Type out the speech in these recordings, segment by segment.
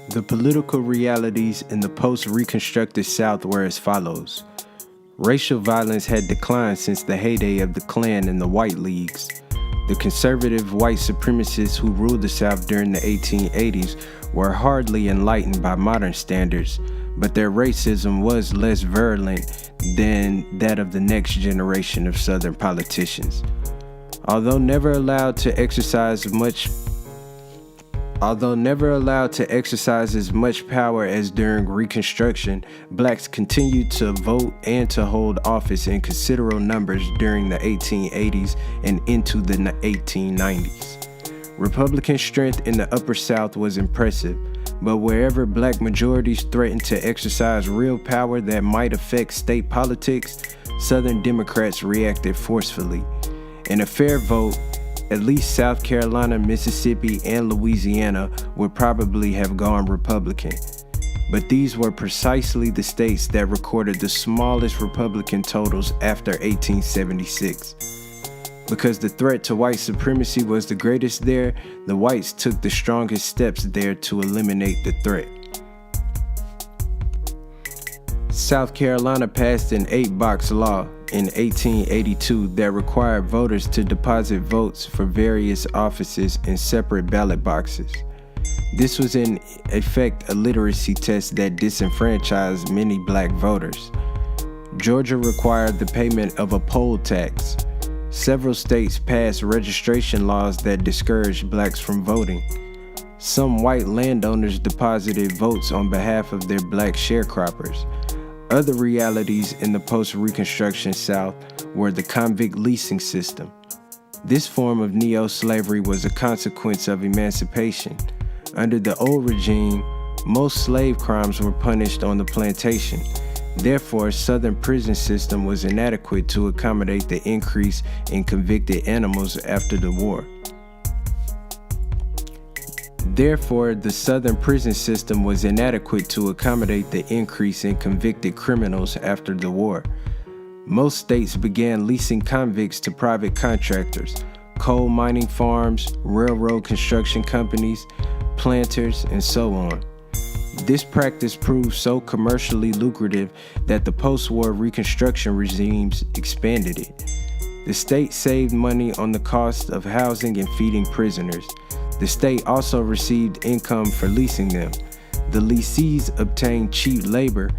The political realities in the post-Reconstructed South were as follows. Racial violence had declined since the heyday of the Klan and the White Leagues. The conservative white supremacists who ruled the South during the 1880s were hardly enlightened by modern standards, but their racism was less virulent than that of the next generation of Southern politicians. Although never allowed to exercise as much power as during Reconstruction, blacks continued to vote and to hold office in considerable numbers during the 1880s and into the 1890s. Republican strength in the Upper South was impressive, but wherever black majorities threatened to exercise real power that might affect state politics, Southern Democrats reacted forcefully. In a fair vote, at least South Carolina, Mississippi, and Louisiana would probably have gone Republican. But these were precisely the states that recorded the smallest Republican totals after 1876. Because the threat to white supremacy was the greatest there, the whites took the strongest steps there to eliminate the threat. South Carolina passed an 8-box law in 1882 that required voters to deposit votes for various offices in separate ballot boxes. This was in effect a literacy test that disenfranchised many black voters. Georgia required the payment of a poll tax. Several states passed registration laws that discouraged blacks from voting. Some white landowners deposited votes on behalf of their black sharecroppers. Other realities in the post-Reconstruction South were the convict leasing system. This form of neo-slavery was a consequence of emancipation. Under the old regime, most slave crimes were punished on the plantation. Therefore, Southern prison system was inadequate to accommodate the increase in convicted animals after the war. Therefore, the Southern prison system was inadequate to accommodate the increase in convicted criminals after the war. Most states began leasing convicts to private contractors, coal mining farms, railroad construction companies, planters, and so on. This practice proved so commercially lucrative that the post-war Reconstruction regimes expanded it. The state saved money on the cost of housing and feeding prisoners. The state also received income for leasing them. The lessees obtained cheap labor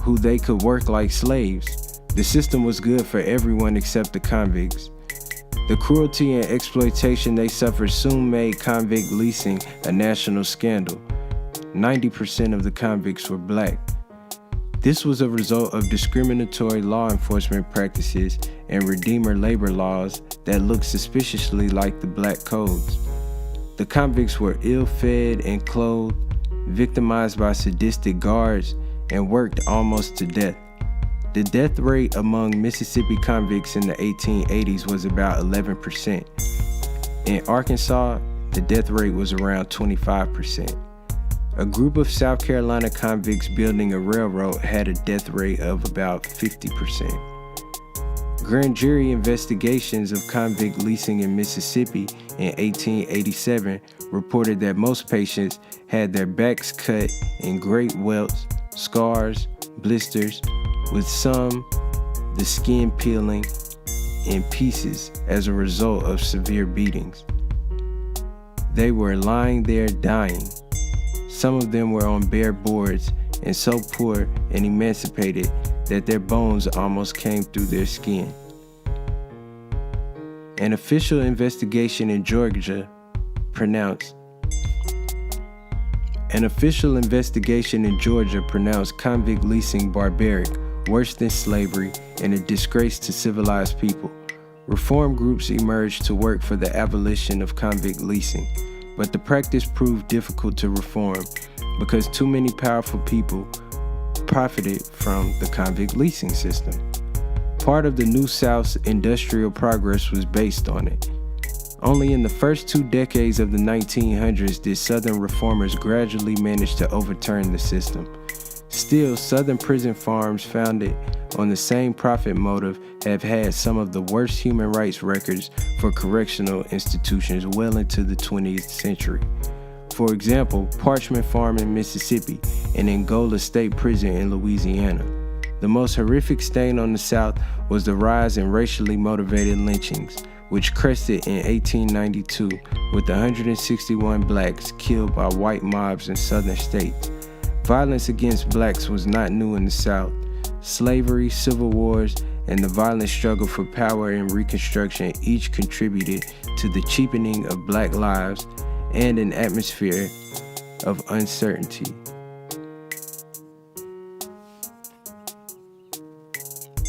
who they could work like slaves. The system was good for everyone except the convicts. The cruelty and exploitation they suffered soon made convict leasing a national scandal. 90% of the convicts were black. This was a result of discriminatory law enforcement practices and redeemer labor laws that looked suspiciously like the black codes. The convicts were ill-fed and clothed, victimized by sadistic guards, and worked almost to death. The death rate among Mississippi convicts in the 1880s was about 11%. In Arkansas, the death rate was around 25%. A group of South Carolina convicts building a railroad had a death rate of about 50%. Grand jury investigations of convict leasing in Mississippi in 1887 reported that most patients had their backs cut in great welts, scars, blisters, with some the skin peeling in pieces as a result of severe beatings. They were lying there dying. Some of them were on bare boards and so poor and emancipated that their bones almost came through their skin. An official investigation in Georgia pronounced convict leasing barbaric, worse than slavery, and a disgrace to civilized people. Reform groups emerged to work for the abolition of convict leasing, but the practice proved difficult to reform because too many powerful people profited from the convict leasing system. Part of the New South's industrial progress was based on it. Only in the first 2 decades of the 1900s did Southern reformers gradually manage to overturn the system. Still, Southern prison farms founded on the same profit motive have had some of the worst human rights records for correctional institutions well into the 20th century. For example, Parchment Farm in Mississippi and Angola State Prison in Louisiana. The most horrific stain on the South was the rise in racially motivated lynchings, which crested in 1892 with 161 blacks killed by white mobs in southern states. Violence against blacks was not new in the South. Slavery, civil wars, and the violent struggle for power and Reconstruction each contributed to the cheapening of black lives and an atmosphere of uncertainty.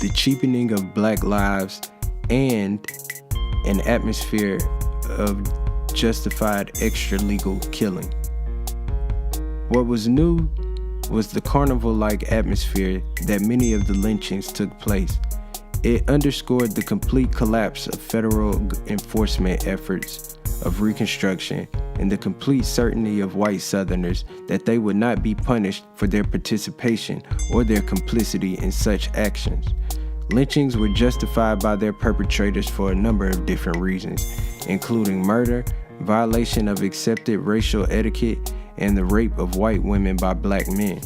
The cheapening of black lives and an atmosphere of justified extra-legal killing. What was new was the carnival-like atmosphere that many of the lynchings took place. It underscored the complete collapse of federal enforcement efforts of Reconstruction and the complete certainty of white Southerners that they would not be punished for their participation or their complicity in such actions. Lynchings were justified by their perpetrators for a number of different reasons, including murder, violation of accepted racial etiquette, and the rape of white women by black men.